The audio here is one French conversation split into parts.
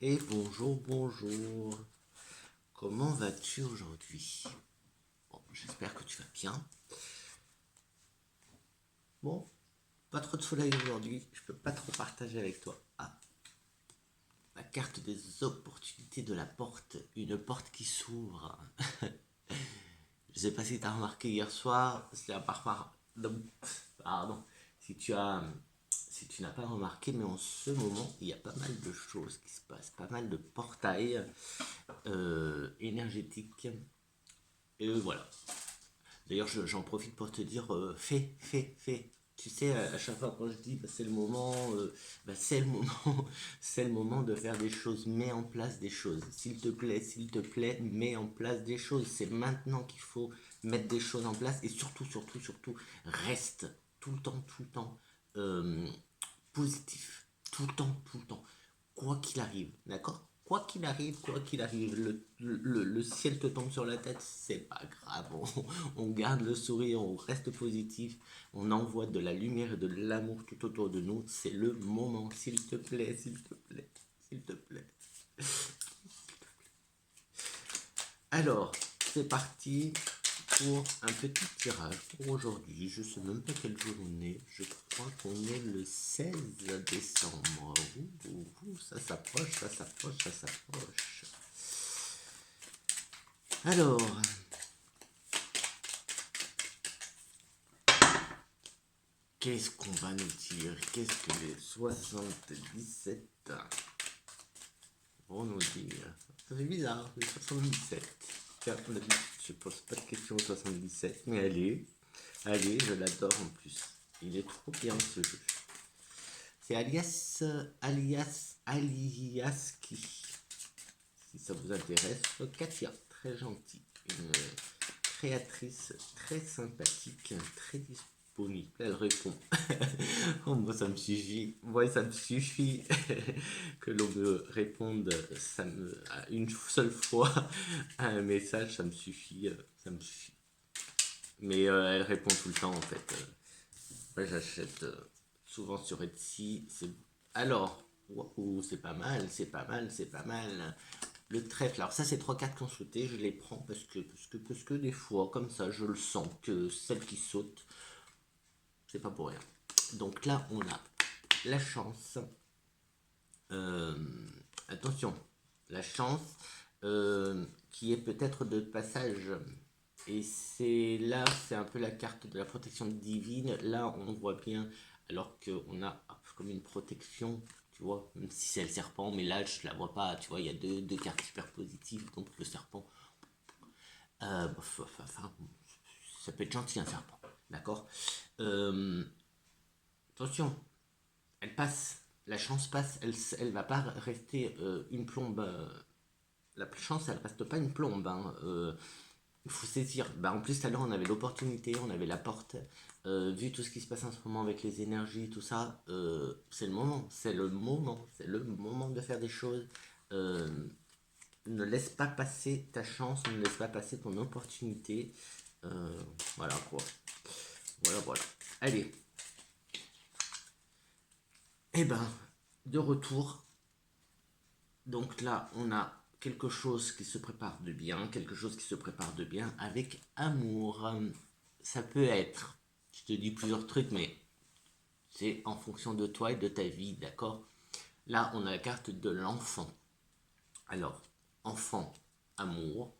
Et bonjour, bonjour. Comment vas-tu aujourd'hui? Bon, j'espère que tu vas bien. Bon, pas trop de soleil aujourd'hui, je peux pas trop partager avec toi. Ah, la carte des opportunités de la porte, une porte qui s'ouvre. Je sais pas si tu as remarqué hier soir, c'est un parfois. Pardon, si tu as. Si tu n'as pas remarqué, mais en ce moment, il y a pas mal de choses qui se passent, pas mal de portails énergétiques. Et voilà. D'ailleurs, j'en profite pour te dire, fais, fais, fais. Tu sais, à chaque fois quand je dis, bah, c'est le moment, c'est le moment, c'est le moment de faire des choses. Mets en place des choses. S'il te plaît, mets en place des choses. C'est maintenant qu'il faut mettre des choses en place. Et surtout, surtout, surtout, reste tout le temps euh, positif. Tout le temps. Quoi qu'il arrive, d'accord? Quoi qu'il arrive, le ciel te tombe sur la tête, c'est pas grave. On garde le sourire, on reste positif, on envoie de la lumière et de l'amour tout autour de nous. C'est le moment, s'il te plaît, s'il te plaît, s'il te plaît. Alors, c'est parti pour un petit tirage pour aujourd'hui. Je sais même pas quel jour on est. Je crois qu'on est le 16 décembre. Ça s'approche, ça s'approche, ça s'approche. Alors, qu'est-ce qu'on va nous dire? Qu'est-ce que les 77 vont nous dire? Ça fait bizarre, les 77. Tiens, je pose pas de questions au 77, mais allez, je l'adore en plus. Il est trop bien ce jeu. C'est Aliaski. Si ça vous intéresse, Katia, très gentille. Une créatrice très sympathique, très disponible. Elle répond. Oh, moi, ça me suffit. Moi, ça me suffit que l'on me réponde une seule fois à un message. Ça me suffit. Ça me suffit. Mais elle répond tout le temps en fait. Moi, j'achète souvent sur Etsy. Alors, wow, c'est pas mal, c'est pas mal, c'est pas mal. Le trèfle, alors ça c'est trois quatre qui ont sauté, je les prends parce que des fois, comme ça, je le sens que celle qui saute, c'est pas pour rien. Donc là, on a la chance. Euh, Attention, la chance qui est peut-être de passage. Et c'est là, c'est un peu la carte de la protection divine. Là, on voit bien, alors qu'on a comme une protection, tu vois, même si c'est le serpent, mais là, je la vois pas, tu vois, il y a deux cartes super positives, donc le serpent, enfin, ça peut être gentil un serpent, d'accord. Euh, Attention, elle passe, la chance passe, elle va pas rester une plombe. La chance, elle reste pas une plombe. Hein. Il faut saisir. Bah, en plus, tout à l'heure, on avait l'opportunité, on avait la porte. Vu tout ce qui se passe en ce moment avec les énergies, tout ça, c'est le moment. C'est le moment. C'est le moment de faire des choses. Euh, Ne laisse pas passer ta chance, ne laisse pas passer ton opportunité. Euh, voilà quoi. Voilà, voilà. Allez. Eh ben, de retour. Donc là, on a quelque chose qui se prépare de bien, quelque chose qui se prépare de bien avec amour. Ça peut être, je te dis plusieurs trucs, mais c'est en fonction de toi et de ta vie, d'accord? Là, on a la carte de l'enfant. Alors, enfant, amour,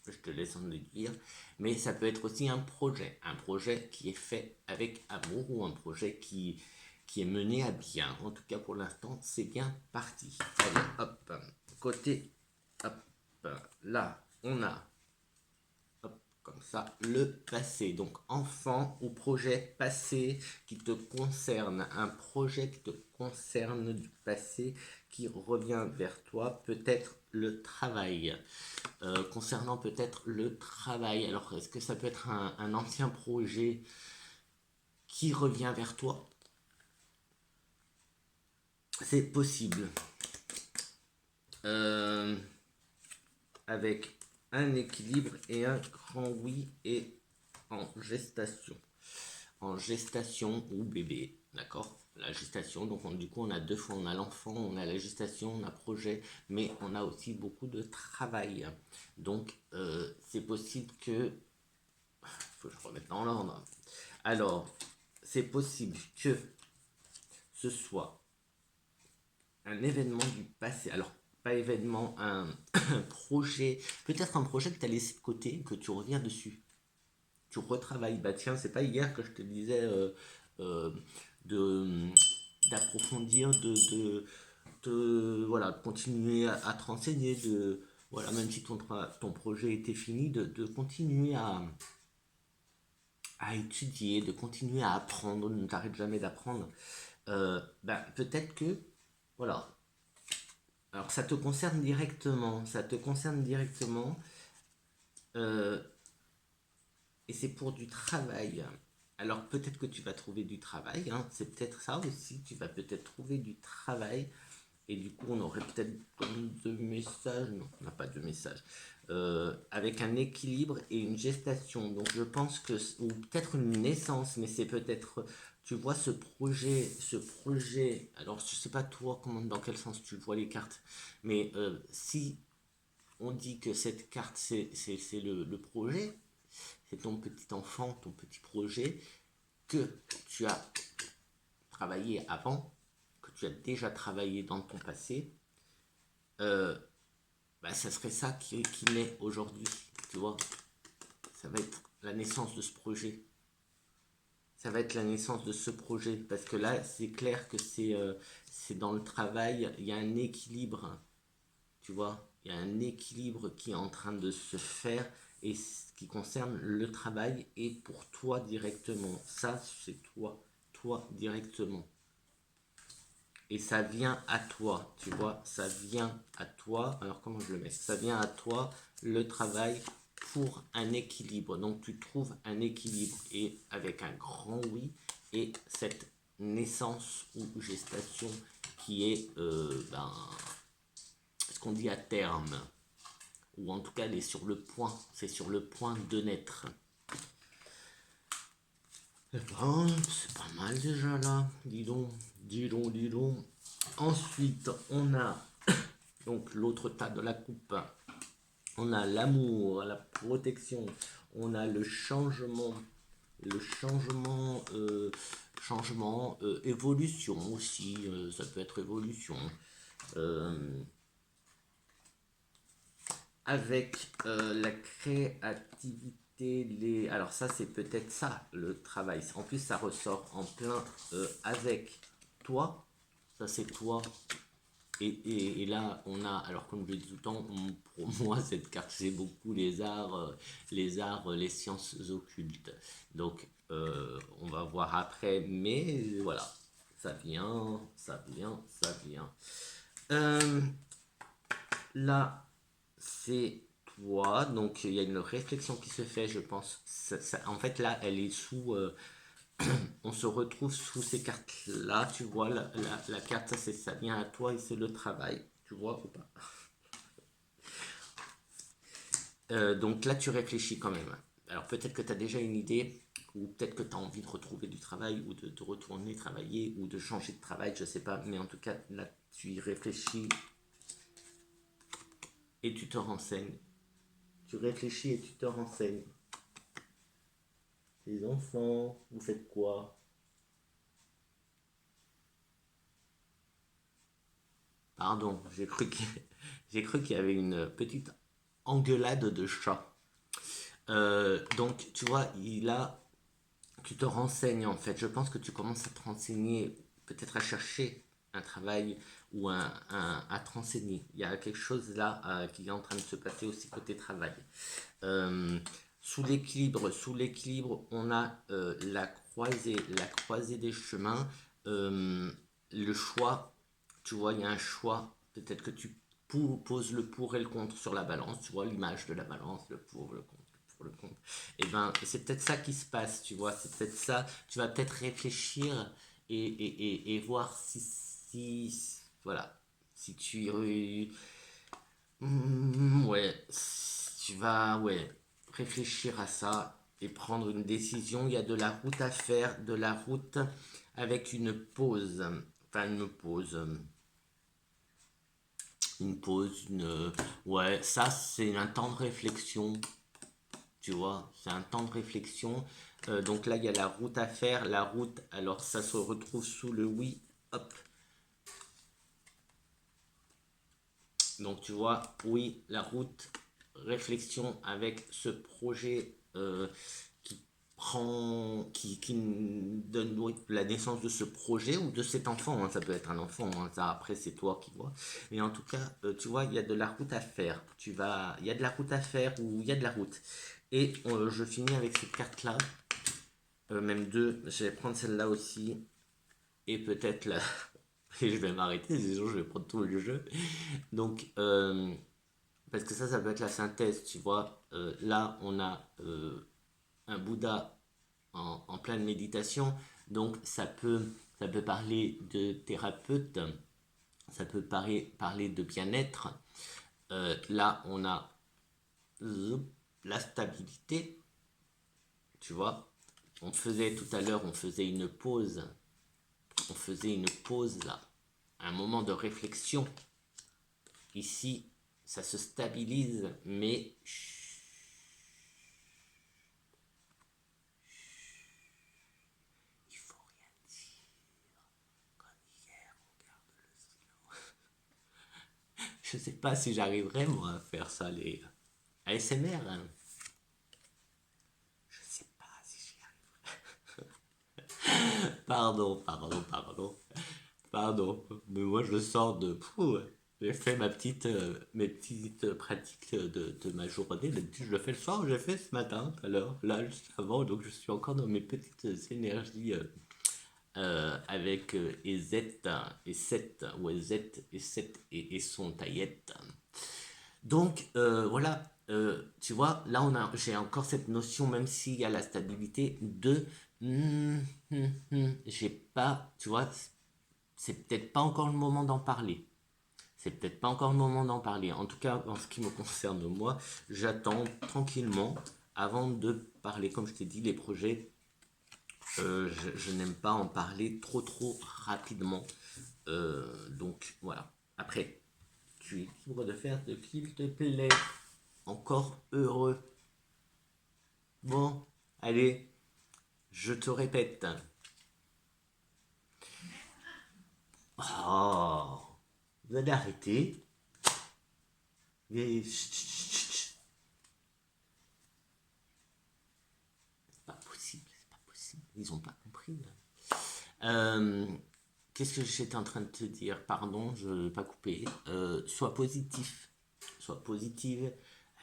je te laisse en le dire, mais ça peut être aussi un projet qui est fait avec amour ou un projet qui est mené à bien. En tout cas, pour l'instant, c'est bien parti. Allez, hop, côté, hop, là, on a, hop, comme ça, le passé. Donc, enfant ou projet passé qui te concerne, un projet qui te concerne du passé qui revient vers toi, peut-être le travail. Concernant peut-être le travail. Alors, est-ce que ça peut être un ancien projet qui revient vers toi? C'est possible. Euh, Avec un équilibre et un grand oui et en gestation. en gestation ou bébé, d'accord? La gestation, donc du coup on a deux fois, on a l'enfant, on a la gestation, on a projet, mais on a aussi beaucoup de travail. Donc c'est possible que, faut que je remette dans l'ordre. Alors, c'est possible que ce soit un événement du passé. Alors, pas événement, un projet, peut-être un projet que tu as laissé de côté, que tu reviens dessus. Tu retravailles. Bah tiens, c'est pas hier que je te disais euh, de d'approfondir, voilà, de continuer à te renseigner, voilà, même si ton projet était fini, de continuer à étudier, de continuer à apprendre, ne t'arrête jamais d'apprendre. Ben, peut-être que, voilà, alors ça te concerne directement, euh, et c'est pour du travail. Alors peut-être que tu vas trouver du travail, hein, c'est peut-être ça aussi, tu vas peut-être trouver du travail, et du coup on aurait peut-être comme deux messages, non, on n'a pas de message, avec un équilibre et une gestation. Donc je pense que, ou peut-être une naissance, mais c'est peut-être, tu vois ce projet, alors je sais pas toi comment, dans quel sens tu vois les cartes, mais si on dit que cette carte c'est le projet, c'est ton petit enfant, ton petit projet que tu as travaillé avant, que tu as déjà travaillé dans ton passé, euh, bah, ça serait ça qui naît aujourd'hui, tu vois. Ça va être la naissance de ce projet. Ça va être la naissance de ce projet. Parce que là, c'est clair que c'est dans le travail, il y a un équilibre, tu vois. Il y a un équilibre qui est en train de se faire et ce qui concerne le travail et pour toi directement. Ça, c'est toi directement. Et ça vient à toi, tu vois, ça vient à toi. Alors comment je le mets? Ça vient à toi, le travail pour un équilibre. Donc tu trouves un équilibre et avec un grand oui et cette naissance ou gestation qui est ce qu'on dit à terme, ou en tout cas elle est sur le point, c'est sur le point de naître. Eh ben, c'est pas mal déjà là, dis donc, dis donc, dis donc. Ensuite, on a donc l'autre tas de la coupe. On a l'amour, la protection, on a le changement, évolution aussi, ça peut être évolution. Euh, avec la créativité, alors ça c'est peut-être ça le travail. En plus ça ressort en plein avec toi, ça c'est toi. Et là, on a, alors comme je le dis tout le temps, pour moi, cette carte, c'est beaucoup les sciences occultes. Donc, on va voir après, mais voilà, ça vient, ça vient, ça vient. Euh, Là, c'est toi, donc il y a une réflexion qui se fait, je pense. En fait, là, elle est sous, on se retrouve sous ces cartes-là, tu vois, la carte, ça vient à toi et c'est le travail, tu vois ou pas? Donc là, tu réfléchis quand même. Alors peut-être que tu as déjà une idée, ou peut-être que tu as envie de retrouver du travail, ou de retourner travailler, ou de changer de travail, je sais pas, mais en tout cas, là, tu y réfléchis et tu te renseignes. Tu réfléchis et tu te renseignes. Les enfants, vous faites quoi? Pardon, j'ai cru qu'il y avait une petite engueulade de chat. Donc, tu vois, tu te renseignes en fait. Je pense que tu commences à te renseigner, peut-être à chercher un travail ou à te renseigner. Il y a quelque chose là qui est en train de se passer aussi côté travail. Euh, sous l'équilibre, on a la croisée des chemins. Euh, le choix, tu vois, il y a un choix. Peut-être que tu poses le pour et le contre sur la balance. Tu vois l'image de la balance, le pour, le contre, le pour, le contre. Et ben, c'est peut-être ça qui se passe, tu vois. C'est peut-être ça. Tu vas peut-être réfléchir et voir voilà, si ouais, tu vas, ouais, réfléchir à ça et prendre une décision. Il y a de la route à faire, de la route avec une pause. Enfin, ouais, ça, c'est un temps de réflexion. Tu vois, c'est un temps de réflexion. Donc là, il y a la route à faire. La route, alors ça se retrouve sous le oui. Hop. Donc tu vois, oui, la route, réflexion avec ce projet qui prend, qui donne oui, la naissance de ce projet ou de cet enfant. Hein, ça peut être un enfant, hein, ça après c'est toi qui vois. Mais en tout cas, tu vois, il y a de la route à faire. Il y a de la route à faire ou il y a de la route. Et je finis avec cette carte-là. Même deux, je vais prendre celle-là aussi. Et peut-être là. Et je vais m'arrêter, sinon je vais prendre tout le jeu. Donc, parce que ça peut être la synthèse, tu vois. Là, on a un Bouddha en pleine méditation, donc ça peut parler de thérapeute, ça peut parler de bien-être. Là, on a la stabilité, tu vois. On faisait tout à l'heure, on faisait une pause là, un moment de réflexion. Ici, ça se stabilise, mais il faut rien dire. Comme hier, on garde le silence. Je sais pas si j'arriverai moi à faire ça, les ASMR. Hein. Je sais pas si j'y arriverai. Pardon. Mais moi, je sors de. J'ai fait mes petites pratiques de ma journée. D'habitude, je le fais le soir, j'ai fait ce matin, alors là, juste avant, donc je suis encore dans mes petites énergies avec EZ et 7, ou EZ et 7 et son taillette. Donc voilà, tu vois, là j'ai encore cette notion, même s'il y a la stabilité, de j'ai pas, tu vois, c'est peut-être pas encore le moment d'en parler. C'est peut-être pas encore le moment d'en parler. En tout cas, en ce qui me concerne, moi, j'attends tranquillement avant de parler. Comme je t'ai dit, les projets, je n'aime pas en parler trop rapidement. Donc voilà. Après, tu es libre de faire ce qu'il te plaît. Encore heureux. Bon, allez, je te répète. Oh, vous allez arrêter. Mais c'est pas possible, c'est pas possible. Ils ont pas compris. Euh, Qu'est-ce que j'étais en train de te dire? Pardon, je ne vais pas couper. Sois positif. Sois positive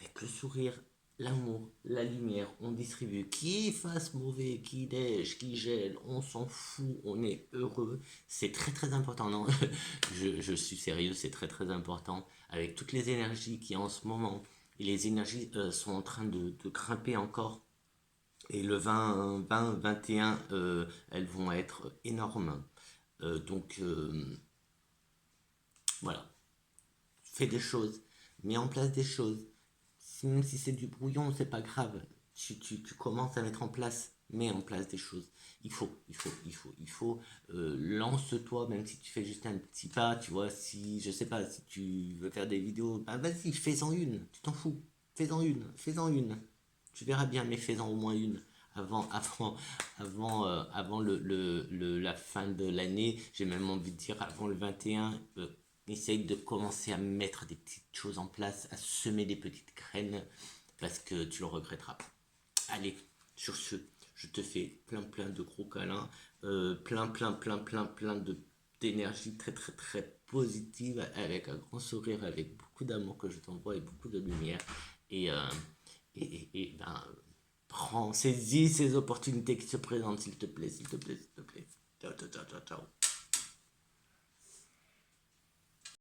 avec le sourire, l'amour, la lumière. On distribue. Qui fasse mauvais, qui neige, qui gèle, on s'en fout, on est heureux. C'est très important. Non, je suis sérieux, c'est très important. Avec toutes les énergies qu'il y a en ce moment, et les énergies sont en train de grimper encore. Et le 21, elles vont être énormes. Donc voilà, fais des choses, mets en place des choses. Même si c'est du brouillon, c'est pas grave. Tu commences à mettre en place, mets en place des choses. Il faut. Lance-toi, même si tu fais juste un petit pas, tu vois. Si, je sais pas, si tu veux faire des vidéos, bah vas-y, fais-en une, tu t'en fous. Fais-en une. Tu verras bien, mais fais-en au moins une avant la fin de l'année. J'ai même envie de dire avant le 21. Essaye de commencer à mettre des petites choses en place, à semer des petites graines, parce que tu le regretteras. Allez, sur ce, je te fais plein de gros câlins, plein d'énergie très positive, avec un grand sourire, avec beaucoup d'amour que je t'envoie et beaucoup de lumière. Et, ben, saisis ces opportunités qui se présentent, s'il te plaît, s'il te plaît.